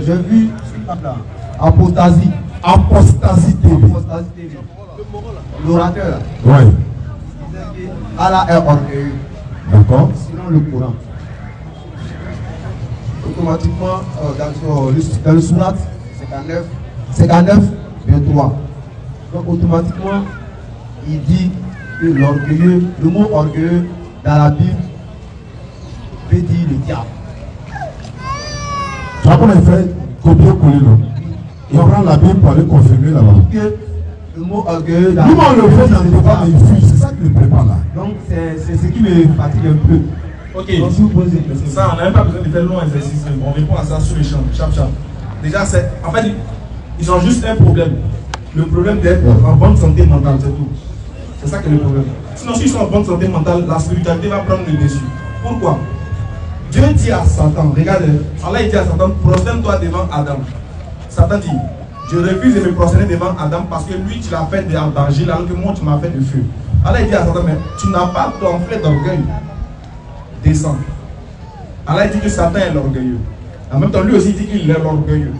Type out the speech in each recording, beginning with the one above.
J'ai vu là, Apostasie. Apostasie TV. Apostasie TV. L'orateur. Oui. Allah est orgueilleux. D'accord. Selon le Coran. Automatiquement, dans le Surat 59, 23. Donc automatiquement, il dit que l'orgueilleux, le mot orgueilleux dans la Bible veut dire le diable. Tu vois comment il fait copier-coller là. Il prend la Bible pour aller confirmer là-bas. Le mot orgueilleux dans nous, on le fait dans le débat, mais il fuit. C'est ça qui le prépare là. Donc c'est ce qui me fatigue un peu. Ok, donc, si vous posez une question, ça on n'a même pas besoin de faire long exercice, on répond à ça sur les champs, chap. Déjà, en fait, ils ont juste un problème. Le problème d'être en bonne santé mentale, c'est tout. C'est ça qui est le problème. Sinon, s'ils sont en bonne santé mentale, la spiritualité va prendre le dessus. Pourquoi? Dieu dit à Satan, regardez, Allah dit à Satan, prosterne-toi devant Adam. Satan dit, je refuse de me prosterner devant Adam parce que lui, tu l'as fait d'argile alors que moi, tu m'as fait de feu. Allah dit à Satan, mais tu n'as pas gonflé d'orgueil. Descend. Allah dit que Satan est l'orgueilleux. En même temps, lui aussi dit qu'il est l'orgueilleux.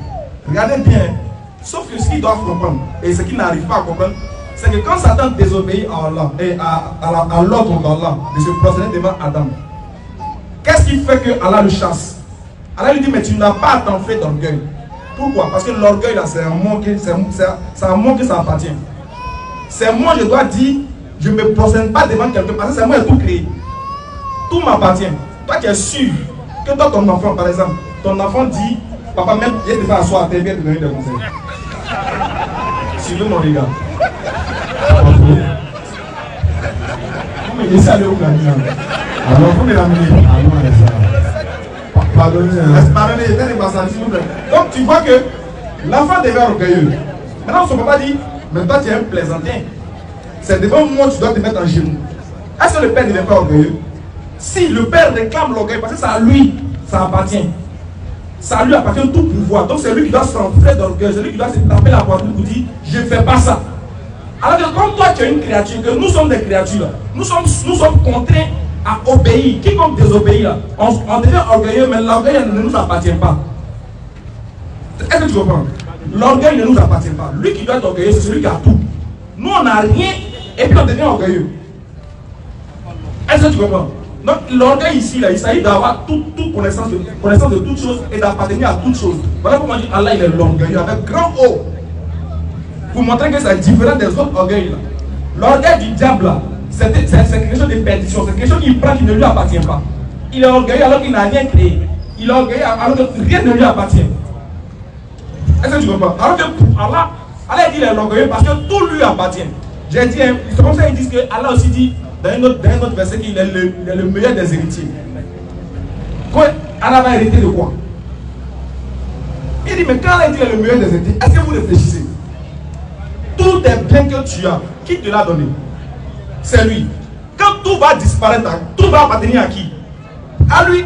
Regardez bien, sauf que ce qu'ils doivent comprendre, et ce qu'ils n'arrivent pas à comprendre, c'est que quand Satan désobéit à Allah et à l'ordre d'Allah de se prosterner devant Adam, qu'est-ce qui fait que Allah le chasse? Allah lui dit, mais tu n'as pas à t'enfler d'orgueil. Pourquoi? Parce que l'orgueil là, c'est un monde que ça appartient. C'est moi, je dois dire, je ne me prosterne pas devant quelqu'un parce que c'est moi qui ai tout créé. Tout m'appartient. Toi qui es sûr que toi, ton enfant, par exemple, ton enfant dit, papa, même, viens te faire asseoir à terre, viens te donner des conseils. Suivez mon regard. Mais ici, allez où la vie? Alors, vous me l'amenez. Pardonnez. Pardonnez, s'il vous plaît. Donc, tu vois que l'enfant devient orgueilleux. Maintenant, son papa dit, mais toi, tu es un plaisantin. C'est devant moi que tu dois te mettre en genoux. Est-ce que le père ne devient pas orgueilleux? Si le père réclame l'orgueil, parce que c'est à lui, ça appartient. Ça lui appartient tout pouvoir. Donc c'est lui qui doit s'enfler d'orgueil, c'est lui qui doit se taper la poitrine pour dire je ne fais pas ça. Alors que comme toi tu es une créature, que nous sommes des créatures, nous sommes contraints à obéir. Quiconque désobéit là, on devient orgueilleux, mais l'orgueil ne nous appartient pas. Est-ce que tu comprends? L'orgueil ne nous appartient pas. Lui qui doit être orgueilleux, c'est celui qui a tout. Nous on n'a rien et puis on devient orgueilleux. Est-ce que tu comprends? Donc l'orgueil ici, là, il s'agit d'avoir toute connaissance de toutes choses et d'appartenir à toutes choses. Voilà pourquoi on dit Allah il est l'orgueilleux avec grand O. Pour montrer que c'est différent des autres orgueils. L'orgueil du diable là, c'est quelque chose de perdition, c'est quelque chose qu'il prend qui ne lui appartient pas. Il est orgueilleux alors qu'il n'a rien créé. Il est orgueilleux alors que rien ne lui appartient. Est-ce que tu comprends? Alors que Allah dit qu'il est l'orgueilleux parce que tout lui appartient. J'ai dit, c'est comme ça qu'ils disent que Allah aussi dit dans un autre verset qu'il est le meilleur des héritiers. Quoi? Allah va hériter de quoi? Il dit, mais quand Allah dit qu'il est le meilleur des héritiers, est-ce que vous réfléchissez? Tous tes biens que tu as, qui te l'a donné? C'est lui. Quand tout va disparaître, tout va appartenir à qui? À lui.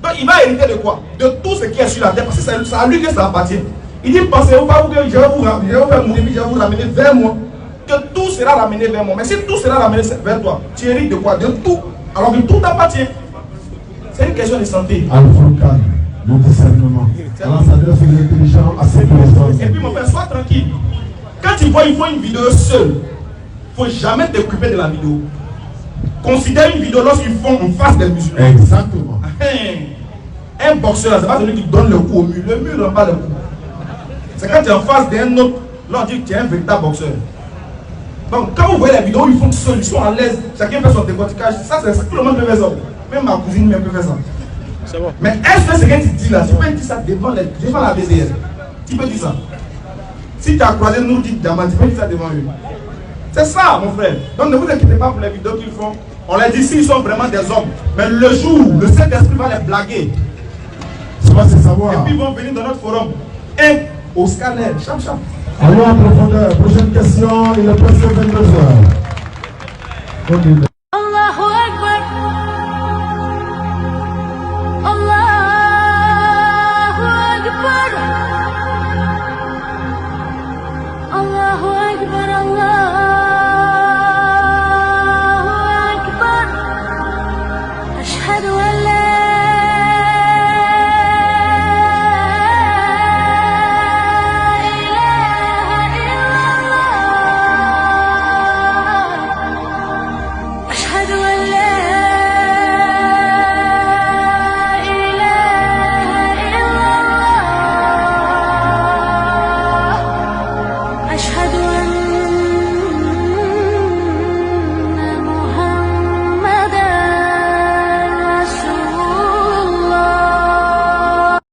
Donc il va hériter de quoi? De tout ce qui est sur la terre, parce que c'est à lui que ça appartient. Il dit, pensez-vous pas que je vais vous faire mourir, je vais vous ramener vers moi. Que tout sera ramené vers moi. Mais si tout sera ramené vers toi, tu hérites de quoi? De tout. Alors que tout t'appartient. C'est une question de santé. Al-Furqan, le discernement. Allah s'adresse aux intelligents, à ceux qui les ont. Et puis mon frère, sois tranquille. Quand tu vois, il faut une vidéo seule. Il ne faut jamais t'occuper de la vidéo. Considère une vidéo lorsqu'ils font en face des musulmans. Exactement. Un boxeur, c'est pas celui qui donne le coup au mur. Le mur ne donne pas le coup. C'est quand tu es en face d'un autre, là on dit que tu es un véritable boxeur. Donc quand vous voyez les vidéos, ils font seuls, ils sont à l'aise, chacun fait son décortiquage. Ça, c'est tout le monde peut faire ça. Même ma cousine même peut faire ça. C'est bon. Mais est-ce que ce que tu dis là, tu peux dire ça devant la BDR? Tu peux dire ça. Si tu as croisé Nourdine Diamant, tu peux dire ça devant eux. C'est ça, mon frère. Donc ne vous inquiétez pas pour les vidéos qu'ils font. On les dit s'ils sont vraiment des hommes. Mais le jour, le Saint-Esprit va les blaguer. Ça va se savoir. Et puis ils vont venir dans notre forum. Et au scanner, chap. Allons en profondeur. Prochaine question, il est presque 22h.